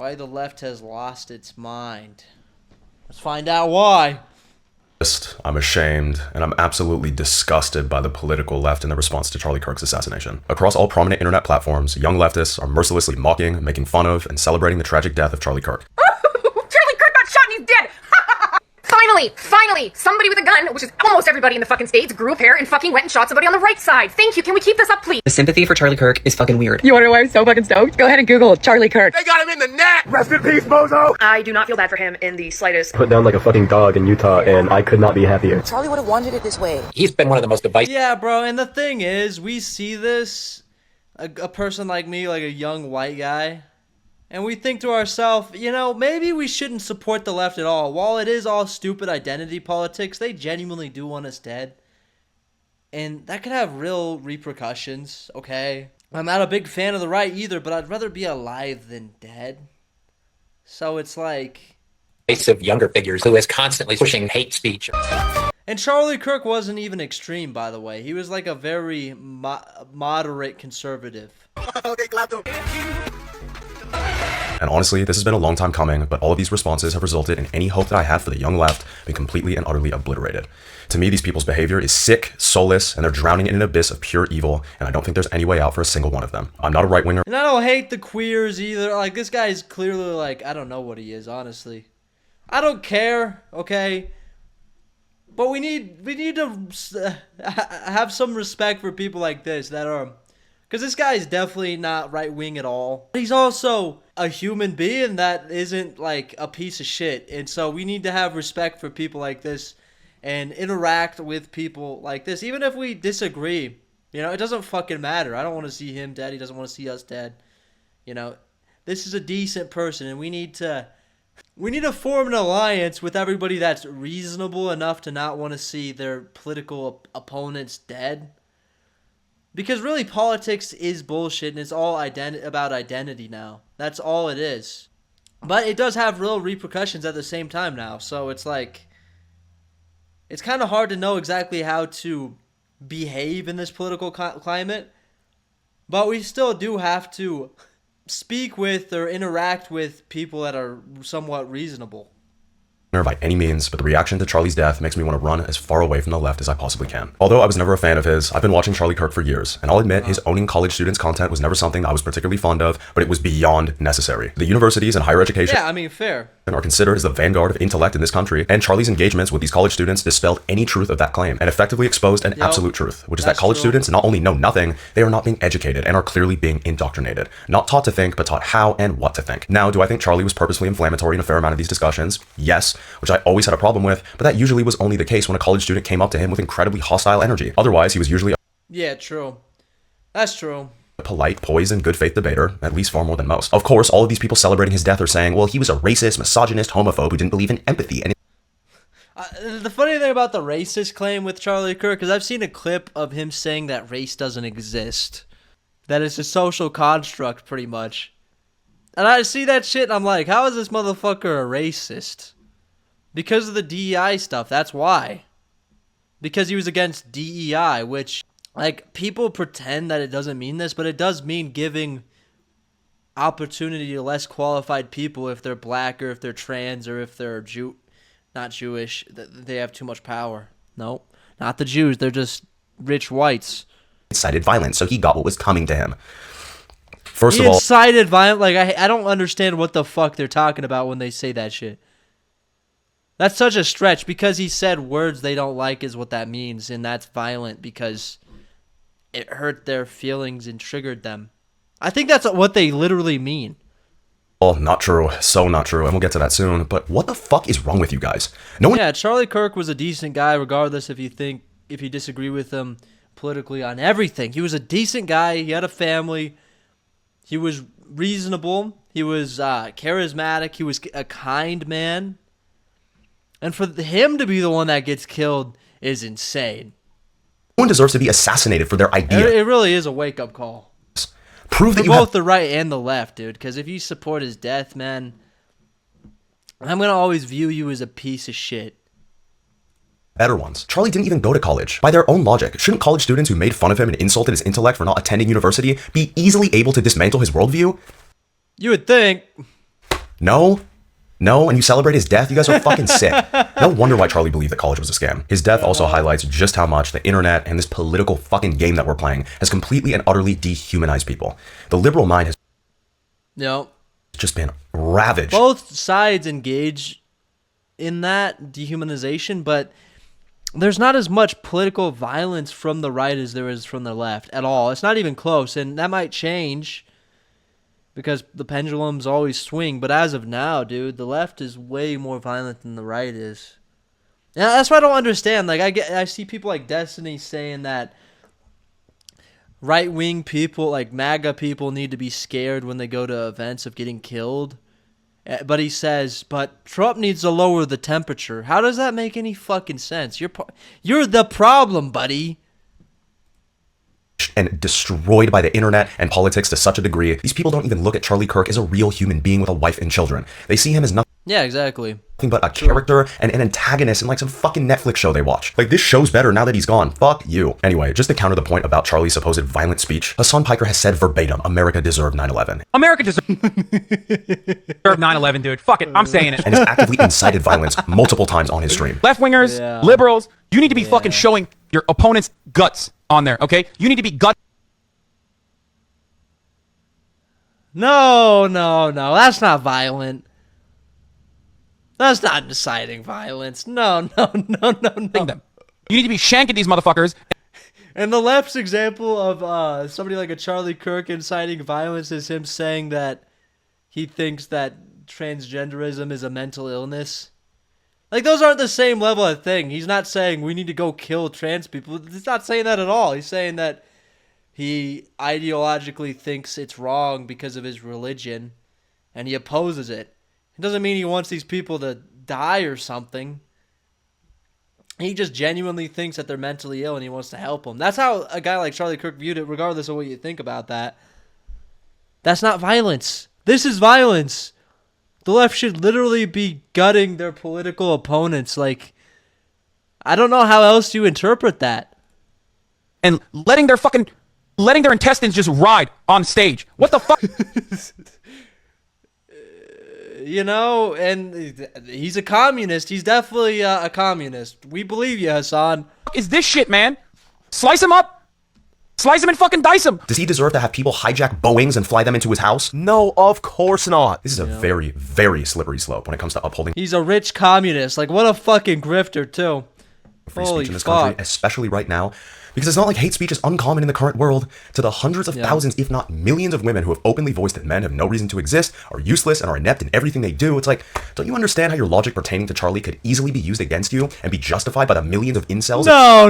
Why the left has lost its mind. Let's find out why. I'm ashamed, and I'm absolutely disgusted by the political left in the response to Charlie Kirk's assassination. Across all prominent internet platforms, young leftists are mercilessly mocking, making fun of, and celebrating the tragic death of Charlie Kirk. Charlie Kirk got shot and he's dead! Finally, somebody with a gun, which is almost everybody in the fucking States, grew a pair and fucking went and shot somebody on the right side. Thank you, can we keep this up, please? The sympathy for Charlie Kirk is fucking weird. You wanna know why I'm so fucking stoked? Go ahead and Google Charlie Kirk. They got him in the net! Rest in peace, bozo! I do not feel bad for him in the slightest. Put down like a fucking dog in Utah, and I could not be happier. Charlie would have wanted it this way. He's been one of the most divisive. Yeah, bro, and the thing is, we see this, a person like me, like a young white guy, and we think to ourselves, you know, maybe we shouldn't support the left at all. While it is all stupid identity politics, they genuinely do want us dead. And that could have real repercussions, okay? I'm not a big fan of the right either, but I'd rather be alive than dead. So it's like... Of younger figures who is constantly pushing hate speech. And Charlie Kirk wasn't even extreme, by the way. He was like a very moderate conservative. Okay, clap them. And honestly, this has been a long time coming, but all of these responses have resulted in any hope that I had for the young left being completely and utterly obliterated. To me, these people's behavior is sick, soulless, and they're drowning in an abyss of pure evil, and I don't think there's any way out for a single one of them. I'm not a right-winger. And I don't hate the queers either. Like, this guy is clearly like, I don't know what he is, honestly. I don't care, okay? But we need to have some respect for people like this that are... Because this guy is definitely not right-wing at all. He's also a human being that isn't, like, a piece of shit. And so we need to have respect for people like this and interact with people like this. Even if we disagree, you know, it doesn't fucking matter. I don't want to see him dead. He doesn't want to see us dead. You know, this is a decent person, and we need to form an alliance with everybody that's reasonable enough to not want to see their political opponents dead. Because really, politics is bullshit, and it's all about identity now. That's all it is. But it does have real repercussions at the same time now. So it's like, it's kind of hard to know exactly how to behave in this political climate. But we still do have to speak with or interact with people that are somewhat reasonable. By any means, but the reaction to Charlie's death makes me want to run as far away from the left as I possibly can. Although I was never a fan of his, I've been watching Charlie Kirk for years, and I'll admit his owning college students' content was never something I was particularly fond of, but it was beyond necessary. The universities and higher education fair. Are considered as the vanguard of intellect in this country, and Charlie's engagements with these college students dispelled any truth of that claim and effectively exposed an absolute truth, which is that college students not only know nothing, they are not being educated and are clearly being indoctrinated. Not taught to think, but taught how and what to think. Now, do I think Charlie was purposely inflammatory in a fair amount of these discussions? Yes, which I always had a problem with, but that usually was only the case when a college student came up to him with incredibly hostile energy. Otherwise, he was usually Yeah, true. That's true. a polite, poised, and good faith debater, at least far more than most. Of course, all of these people celebrating his death are saying, well, he was a racist, misogynist, homophobe who didn't believe in empathy. And The funny thing about the racist claim with Charlie Kirk is I've seen a clip of him saying that race doesn't exist. That it's a social construct, pretty much. And I see that shit and I'm like, how is this motherfucker a racist? Because of the DEI stuff, that's why. Because he was against DEI, which, like, people pretend that it doesn't mean this, but it does mean giving opportunity to less qualified people if they're black or if they're trans or if they're not Jewish, they have too much power. No, not the Jews, they're just rich whites. incited violence, so he got what was coming to him. First He of all, incited violence. Like, I don't understand what the fuck they're talking about when they say that shit. That's such a stretch. Because he said words they don't like is what that means, and that's violent because it hurt their feelings and triggered them. I think that's what they literally mean. well, not true. So not true, and we'll get to that soon. But what the fuck is wrong with you guys? No one Yeah, Charlie Kirk was a decent guy, regardless if you disagree with him politically on everything. He was a decent guy. He had a family. He was reasonable. He was charismatic. He was a kind man. And for him to be the one that gets killed is insane. No one deserves to be assassinated for their idea. It really is a wake-up call. Prove that For you both have the right and the left, dude. Because if you support his death, man, I'm going to always view you as a piece of shit. better ones. Charlie didn't even go to college. By their own logic, shouldn't college students who made fun of him and insulted his intellect for not attending university be easily able to dismantle his worldview? You would think. No? No? And you celebrate his death? You guys are fucking sick. No wonder why Charlie believed that college was a scam. His death also highlights just how much the internet and this political fucking game that we're playing has completely and utterly dehumanized people. The liberal mind has Yep. just been ravaged. Both sides engage in that dehumanization, but there's not as much political violence from the right as there is from the left at all. It's not even close, and that might change because the pendulums always swing. But as of now, dude, the left is way more violent than the right is. And that's why I don't understand. Like I see people like Destiny saying that right-wing people, like MAGA people, need to be scared when they go to events of getting killed. But he says, but Trump needs to lower the temperature. How does that make any fucking sense? You're the problem, buddy. And destroyed by the internet and politics to such a degree, these people don't even look at Charlie Kirk as a real human being with a wife and children. They see him as nothing Yeah, exactly. but a character and an antagonist in like some fucking Netflix show they watch. Like, this show's better now that he's gone. Fuck you. Anyway, just to counter the point about Charlie's supposed violent speech, Hassan Piker has said verbatim, America deserved 9/11. America deserves 9/11, dude. Fuck it, I'm saying it. And has actively incited violence multiple times on his stream. Left-wingers, Yeah. liberals, you need to be fucking showing your opponent's guts on there, okay? You need to be gut. No, that's not violent. That's not inciting violence. No. them. You need to be shanking these motherfuckers. And the left's example of somebody like a Charlie Kirk inciting violence is him saying that he thinks that transgenderism is a mental illness. Like, those aren't the same level of thing. He's not saying we need to go kill trans people. He's not saying that at all. He's saying that he ideologically thinks it's wrong because of his religion, and he opposes it. It doesn't mean he wants these people to die or something. He just genuinely thinks that they're mentally ill and he wants to help them. That's how a guy like Charlie Kirk viewed it, regardless of what you think about that. That's not violence. This is violence. The left should literally be gutting their political opponents. Like, I don't know how else you interpret that. And letting their intestines just ride on stage. What the fuck? You know, and he's a communist. He's definitely a communist. We believe you, Hassan. Is this shit, man? Slice him up. Slice him and fucking dice him. Does he deserve to have people hijack Boeings and fly them into his house? No, of course not. This is a very, very slippery slope when it comes to upholding He's a rich communist. Like, what a fucking grifter, too. free Holy speech in this fuck. country, especially right now. Because it's not like hate speech is uncommon in the current world. To the hundreds of thousands, if not millions of women who have openly voiced that men have no reason to exist, are useless, and are inept in everything they do, it's like, don't you understand how your logic pertaining to Charlie could easily be used against you and be justified by the millions of incels No,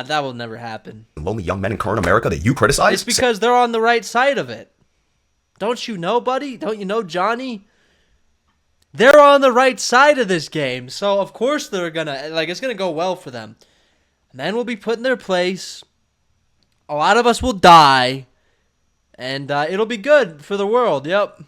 that will never happen. and lonely young men in current America that you criticize? It's because they're on the right side of it. Don't you know, buddy? Don't you know, Johnny? They're on the right side of this game, so of course they're gonna, like, it's gonna go well for them. Men will be put in their place. A lot of us will die. And it'll be good for the world. Yep.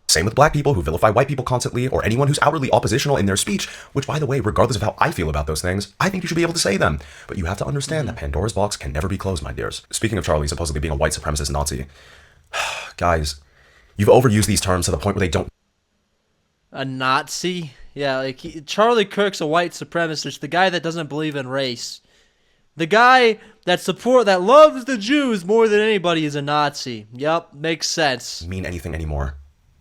Same with black people who vilify white people constantly, or anyone who's outwardly oppositional in their speech, which, by the way, regardless of how I feel about those things, I think you should be able to say them. But you have to understand that Pandora's box can never be closed, my dears. Speaking of Charlie supposedly being a white supremacist Nazi, guys, you've overused these terms to the point where they don't A Nazi? Yeah, like Charlie Kirk's a white supremacist, the guy that doesn't believe in race. The guy that loves the Jews more than anybody is a Nazi. Yep, makes sense. mean anything anymore.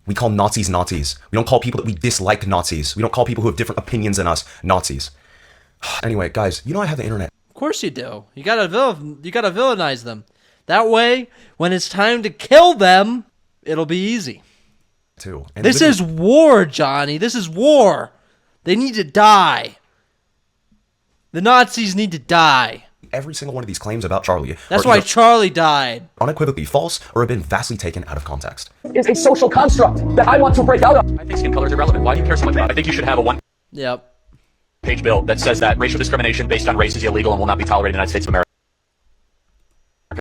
We call Nazis Nazis. We don't call people that we dislike Nazis. We don't call people who have different opinions than us Nazis. Anyway, guys, you know I have the internet. Of course you do. You gotta villainize them. That way, when it's time to kill them, it'll be easy. Too. And This is war, Johnny. This is war. They need to die. The Nazis need to die. every single one of these claims about Charlie That's are why either Charlie died. unequivocally false or have been vastly taken out of context. Is a social construct that I want to break out of. I think skin color is irrelevant. Why do you care so much about it? I think you should have a Yep. one-page bill that says that racial discrimination based on race is illegal and will not be tolerated in the United States of America.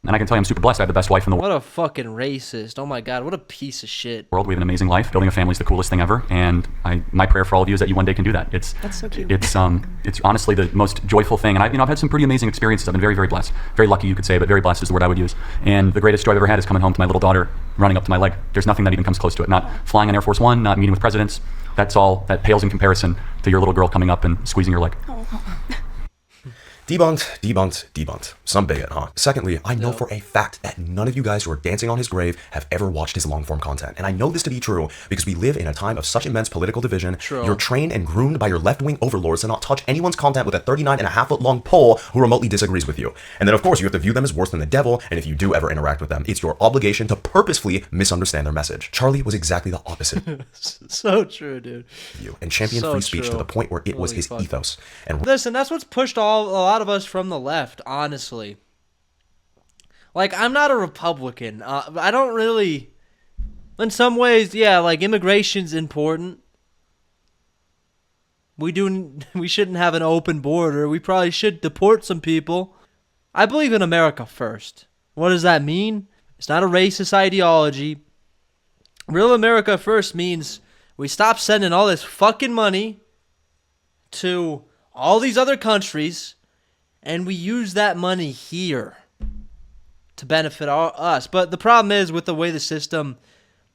And I can tell you I'm super blessed. I have the best wife in the What a fucking racist. Oh my god, what a piece of shit. world. We have an amazing life. Building a family is the coolest thing ever. And my prayer for all of you is that you one day can do that. That's so cute. It's honestly the most joyful thing. And I've had some pretty amazing experiences. I've been very, very blessed. Very lucky, you could say, but very blessed is the word I would use. And the greatest joy I've ever had is coming home to my little daughter running up to my leg. There's nothing that even comes close to it. Not flying on Air Force One, not meeting with presidents. That pales in comparison to your little girl coming up and squeezing your leg. Debunked, debunked, debunked. Some bigot, huh? Secondly, I know for a fact that none of you guys who are dancing on his grave have ever watched his long-form content. And I know this to be true because we live in a time of such immense political division. True. You're trained and groomed by your left-wing overlords to not touch anyone's content with a 39.5-foot long pole who remotely disagrees with you. And then, of course, you have to view them as worse than the devil, and if you do ever interact with them, it's your obligation to purposefully misunderstand their message. Charlie was exactly the opposite So true, dude. of you, and championed So free speech to true. the point where it was Holy his fuck. ethos. And Listen, that's what's pushed a lot of us from the left, honestly. Like, I'm not a Republican. I don't really... In some ways, yeah, like, immigration's important. We shouldn't have an open border. We probably should deport some people. I believe in America first. What does that mean? It's not a racist ideology. Real America first means we stop sending all this fucking money to all these other countries, and we use that money here to benefit us. But the problem is, with the way the system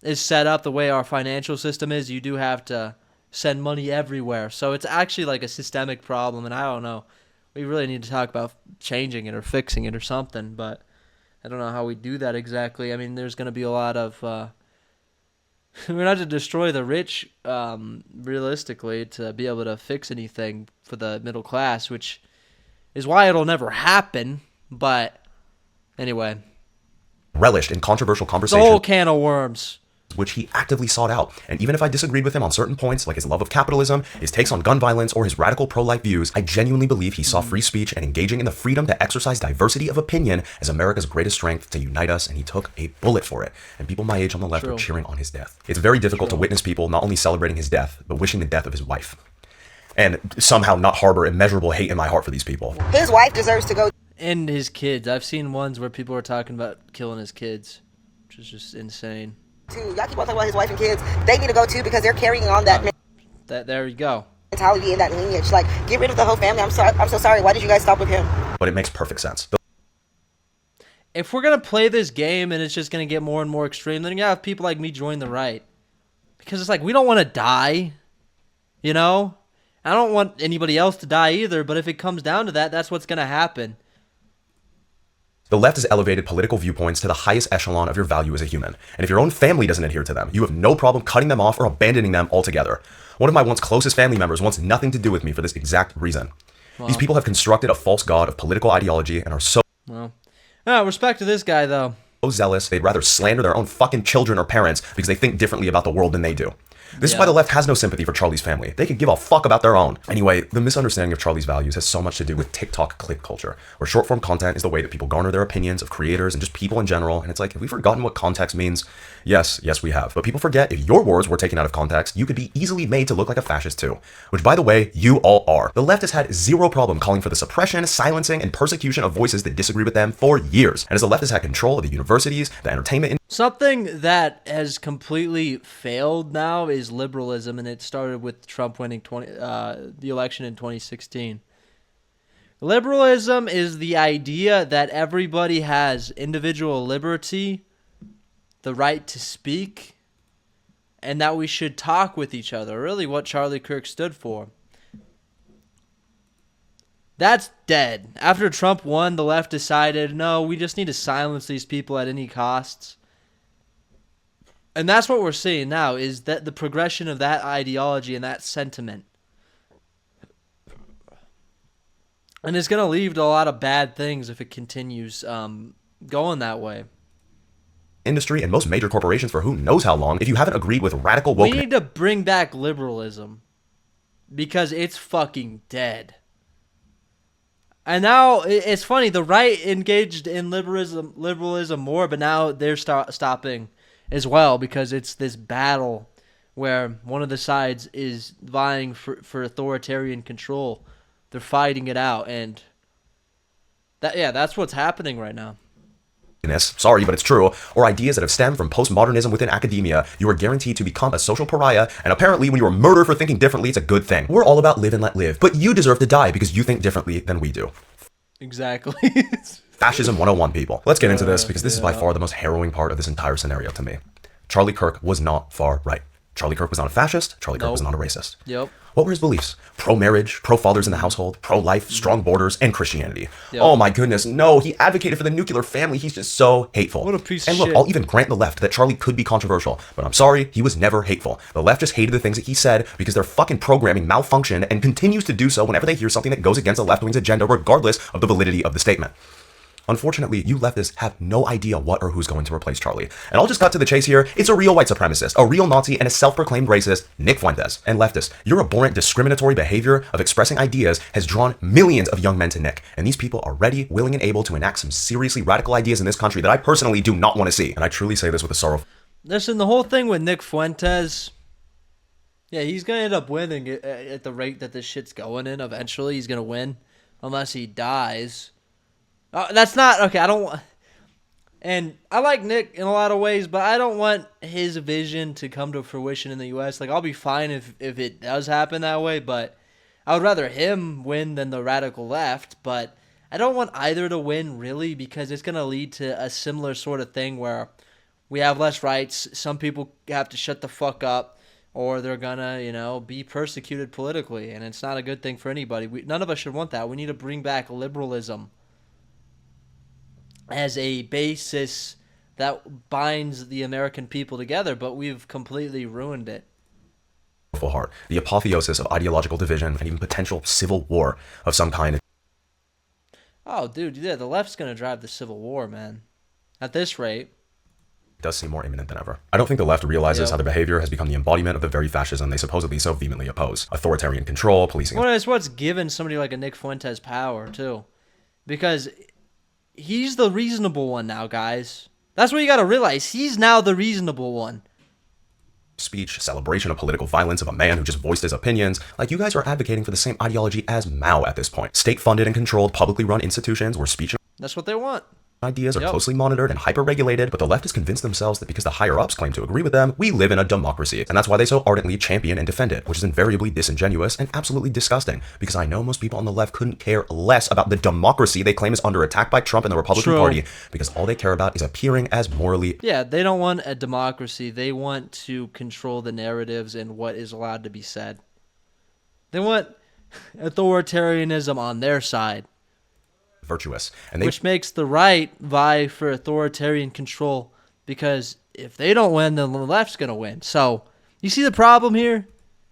is set up, the way our financial system is, you do have to send money everywhere. So it's actually like a systemic problem, and I don't know. We really need to talk about changing it or fixing it or something, but I don't know how we do that exactly. I mean, there's going to be a lot of... we're not to destroy the rich, realistically, to be able to fix anything for the middle class, which is why it'll never happen. But anyway, relished in controversial the conversations, whole can of worms. which he actively sought out. And even if I disagreed with him on certain points, like his love of capitalism, his takes on gun violence, or his radical pro-life views, I genuinely believe he saw free speech and engaging in the freedom to exercise diversity of opinion as America's greatest strength to unite us, and he took a bullet for it. And people my age on the left True. are cheering on his death. It's very difficult to witness people not only celebrating his death, but wishing the death of his wife. And somehow not harbor immeasurable hate in my heart for these people. His wife deserves to go. And his kids. I've seen ones where people are talking about killing his kids, which is just insane. Too. Y'all keep on talking about his wife and kids. They need to go too because they're carrying on that There you go. mentality and that lineage. Like, get rid of the whole family. I'm sorry. I'm so sorry. Why did you guys stop with him? But it makes perfect sense. If we're going to play this game and it's just going to get more and more extreme, then you have people like me join the right. Because it's like, we don't want to die, you know? I don't want anybody else to die either, but if it comes down to that, that's what's going to happen. The left has elevated political viewpoints to the highest echelon of your value as a human. And if your own family doesn't adhere to them, you have no problem cutting them off or abandoning them altogether. One of my once closest family members wants nothing to do with me for this exact reason. These people have constructed a false god of political ideology and are so Respect to this guy, though. zealous, they'd rather slander their own fucking children or parents because they think differently about the world than they do. This is why the left has no sympathy for Charlie's family. They could give a fuck about their own. Anyway, the misunderstanding of Charlie's values has so much to do with TikTok clip culture, where short-form content is the way that people garner their opinions of creators and just people in general. And it's like, have we forgotten what context means? Yes, we have. But people forget if your words were taken out of context, you could be easily made to look like a fascist too. Which, by the way, you all are. The left has had zero problem calling for the suppression, silencing, and persecution of voices that disagree with them for years. And as the left has had control of the universities, the entertainment Something that has completely failed now is liberalism, and it started with Trump winning the election in 2016. Liberalism is the idea that everybody has individual liberty, the right to speak, and that we should talk with each other. Really what Charlie Kirk stood for. That's dead. After Trump won, the left decided, no, we just need to silence these people at any costs. And that's what we're seeing now, is that the progression of that ideology and that sentiment. And it's going to lead to a lot of bad things if it continues going that way. industry and most major corporations for who knows how long, if you haven't agreed with radical wokeness, We need to bring back liberalism because it's fucking dead. And now it's funny, the right engaged in liberalism more, but now they're stopping as well because it's this battle where one of the sides is vying for authoritarian control. They're fighting it out, and that's what's happening right now. sorry, but it's true, or ideas that have stemmed from postmodernism within academia, you are guaranteed to become a social pariah, and apparently when you are murdered for thinking differently, it's a good thing. We're all about live and let live, but you deserve to die because you think differently than we do. Exactly. Fascism 101, people. Let's get into this because this is by far the most harrowing part of this entire scenario to me. Charlie Kirk was not far right. Charlie Kirk was not a fascist. Charlie Kirk was not a racist. Yep. What were his beliefs? Pro-marriage, pro-fathers in the household, pro-life, strong borders, and Christianity. Oh my goodness, no, he advocated for the nuclear family. He's just so hateful. What a piece of shit. And look, I'll even grant the left that Charlie could be controversial, but I'm sorry, he was never hateful. The left just hated the things that he said because their fucking programming malfunctioned and continues to do so whenever they hear something that goes against the left-wing's agenda, regardless of the validity of the statement. Unfortunately, you leftists have no idea what or who's going to replace Charlie. And I'll just cut to the chase here. It's a real white supremacist, a real Nazi, and a self-proclaimed racist, Nick Fuentes. And leftists, your abhorrent discriminatory behavior of expressing ideas has drawn millions of young men to Nick. And these people are ready, willing, and able to enact some seriously radical ideas in this country that I personally do not want to see. And I truly say this with a sorrow. Listen, the whole thing with Nick Fuentes, yeah, he's going to end up winning at the rate that this shit's going in. Eventually, he's going to win unless he dies. That's not okay. I don't want, and I like Nick in a lot of ways, but I don't want his vision to come to fruition in the U.S. Like, I'll be fine if it does happen that way, but I would rather him win than the radical left. But I don't want either to win, really, because it's going to lead to a similar sort of thing where we have less rights. Some people have to shut the fuck up, or they're gonna, be persecuted politically, and it's not a good thing for anybody. None of us should want that. We need to bring back liberalism as a basis that binds the American people together, but we've completely ruined it. Heart, the apotheosis of ideological division and even potential civil war of some kind. Oh, dude, yeah, the left's gonna drive the civil war, man. At this rate. It does seem more imminent than ever. I don't think the left realizes how their behavior has become the embodiment of the very fascism they supposedly so vehemently oppose. Authoritarian control, policing. Well, it's what's given somebody like a Nick Fuentes power, too. Because he's the reasonable one now, guys. That's what you gotta realize. He's now the reasonable one. Speech, celebration of political violence of a man who just voiced his opinions. Like, you guys are advocating for the same ideology as Mao at this point. State-funded and controlled, publicly run institutions where speech and that's what they want. Ideas are closely monitored and hyper-regulated, but the leftists convince themselves that because the higher-ups claim to agree with them, we live in a democracy. And that's why they so ardently champion and defend it, which is invariably disingenuous and absolutely disgusting, because I know most people on the left couldn't care less about the democracy they claim is under attack by Trump and the Republican Party, because all they care about is appearing as morally... Yeah, they don't want a democracy. They want to control the narratives and what is allowed to be said. They want authoritarianism on their side. Virtuous. And which makes the right vie for authoritarian control, because if they don't win, then the left's going to win. So, you see the problem here?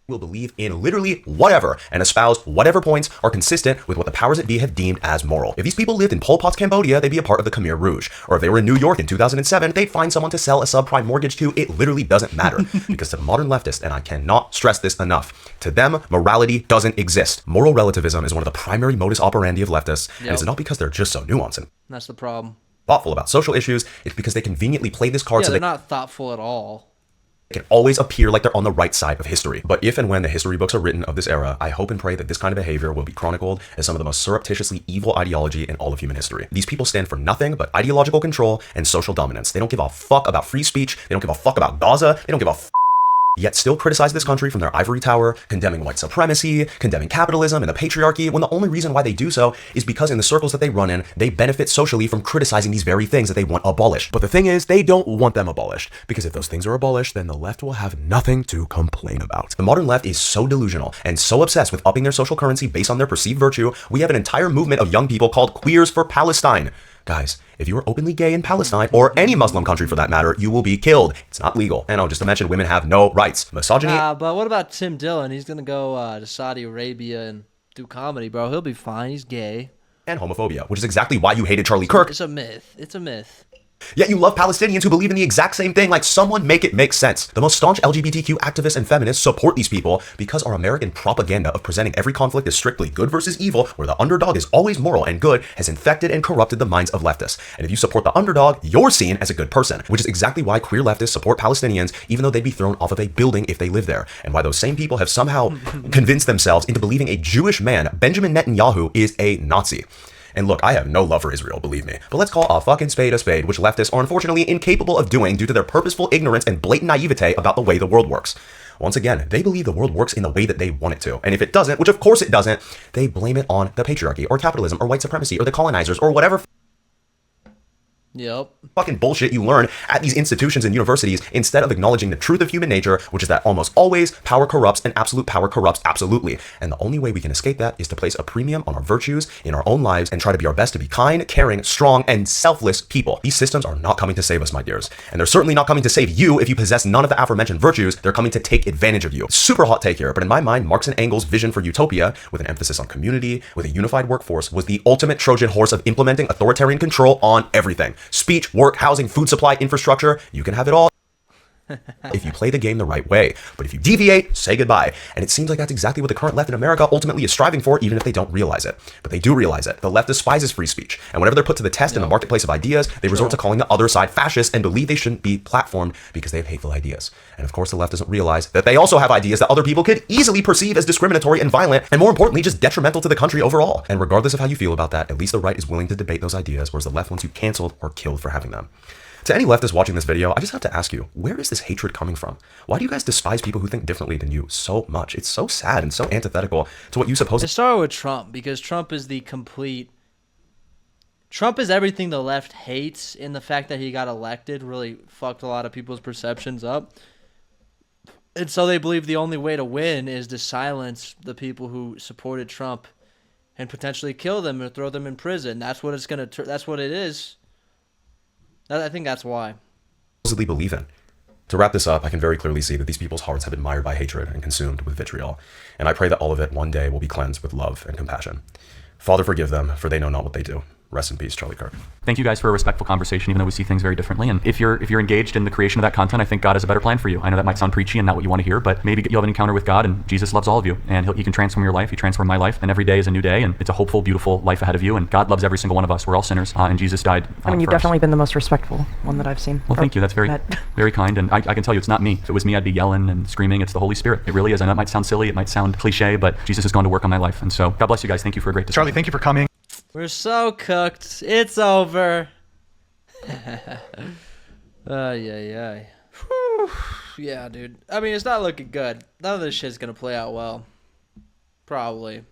Will believe in literally whatever and espouse whatever points are consistent with what the powers that be have deemed as moral. If these people lived in Pol Pot's Cambodia, they'd be a part of the Khmer Rouge. Or if they were in New York in 2007, they'd find someone to sell a subprime mortgage to. It literally doesn't matter. Because to the modern leftist, and I cannot stress this enough, to them, morality doesn't exist. Moral relativism is one of the primary modus operandi of leftists, and it's not because they're just so nuanced and that's the problem. Thoughtful about social issues. It's because they conveniently play this card so they're not thoughtful at all. Can always appear like they're on the right side of history. But if and when the history books are written of this era, I hope and pray that this kind of behavior will be chronicled as some of the most surreptitiously evil ideology in all of human history. These people stand for nothing but ideological control and social dominance. They don't give a fuck about free speech. They don't give a fuck about Gaza. They don't give a yet still criticize this country from their ivory tower, condemning white supremacy, condemning capitalism and the patriarchy, when the only reason why they do so is because in the circles that they run in, they benefit socially from criticizing these very things that they want abolished. But the thing is, they don't want them abolished, because if those things are abolished, then the left will have nothing to complain about. The modern left is so delusional and so obsessed with upping their social currency based on their perceived virtue, we have an entire movement of young people called Queers for Palestine. Guys, if you are openly gay in Palestine, or any Muslim country for that matter, you will be killed. It's not legal. And just to mention, women have no rights. Misogyny. But what about Tim Dillon? He's going to go to Saudi Arabia and do comedy, bro. He'll be fine. He's gay. And homophobia, which is exactly why you hated Charlie Kirk. It's a myth. It's a myth. Yet you love Palestinians who believe in the exact same thing. Like, someone make it make sense. The most staunch LGBTQ activists and feminists support these people because our American propaganda of presenting every conflict as strictly good versus evil, where the underdog is always moral and good, has infected and corrupted the minds of leftists. And if you support the underdog, you're seen as a good person, which is exactly why queer leftists support Palestinians, even though they'd be thrown off of a building if they live there. And why those same people have somehow convinced themselves into believing a Jewish man, Benjamin Netanyahu, is a Nazi. And look, I have no love for Israel, believe me. But let's call a fucking spade, which leftists are unfortunately incapable of doing due to their purposeful ignorance and blatant naivete about the way the world works. Once again, they believe the world works in the way that they want it to. And if it doesn't, which of course it doesn't, they blame it on the patriarchy or capitalism or white supremacy or the colonizers or whatever Yep. fucking bullshit you learn at these institutions and universities instead of acknowledging the truth of human nature, which is that almost always power corrupts and absolute power corrupts absolutely. And the only way we can escape that is to place a premium on our virtues in our own lives and try to be our best to be kind, caring, strong, and selfless people. These systems are not coming to save us, my dears. And they're certainly not coming to save you if you possess none of the aforementioned virtues. They're coming to take advantage of you. Super hot take here, but in my mind, Marx and Engels' vision for utopia, with an emphasis on community, with a unified workforce, was the ultimate Trojan horse of implementing authoritarian control on everything. Speech, work, housing, food supply, infrastructure, you can have it all if you play the game the right way. But if you deviate, say goodbye. And it seems like that's exactly what the current left in America ultimately is striving for, even if they don't realize it. But they do realize it. The left despises free speech. And whenever they're put to the test in the marketplace of ideas, they resort to calling the other side fascist and believe they shouldn't be platformed because they have hateful ideas. And of course, the left doesn't realize that they also have ideas that other people could easily perceive as discriminatory and violent, and more importantly, just detrimental to the country overall. And regardless of how you feel about that, at least the right is willing to debate those ideas, whereas the left wants you canceled or killed for having them. To any leftists watching this video, I just have to ask you, where is this hatred coming from? Why do you guys despise people who think differently than you so much? It's so sad and so antithetical to what you suppose. It started with Trump because Trump is everything the left hates, in the fact that he got elected really fucked a lot of people's perceptions up. And so they believe the only way to win is to silence the people who supported Trump and potentially kill them or throw them in prison. That's what it's gonna. That's what it is. I think that's why. Supposedly believe in. To wrap this up, I can very clearly see that these people's hearts have been mired by hatred and consumed with vitriol. And I pray that all of it one day will be cleansed with love and compassion. Father, forgive them, for they know not what they do. Rest in peace, Charlie Kirk. Thank you guys for a respectful conversation, even though we see things very differently. And if you're engaged in the creation of that content, I think God has a better plan for you. I know that might sound preachy and not what you want to hear, but maybe you'll have an encounter with God, and Jesus loves all of you, and he can transform your life. He transformed my life, and every day is a new day, and it's a hopeful, beautiful life ahead of you. And God loves every single one of us. We're all sinners, and Jesus died. I mean, you've definitely been the most respectful one that I've seen. Well, thank you. That's very, very kind. And I can tell you, it's not me. If it was me, I'd be yelling and screaming. It's the Holy Spirit. It really is. I know it might sound silly, it might sound cliche, but Jesus has gone to work on my life. And so, God bless you guys. Thank you for a great discussion. Charlie, thank you for coming. We're so cooked. It's over. Yeah, dude. I mean, it's not looking good. None of this shit's gonna play out well. Probably.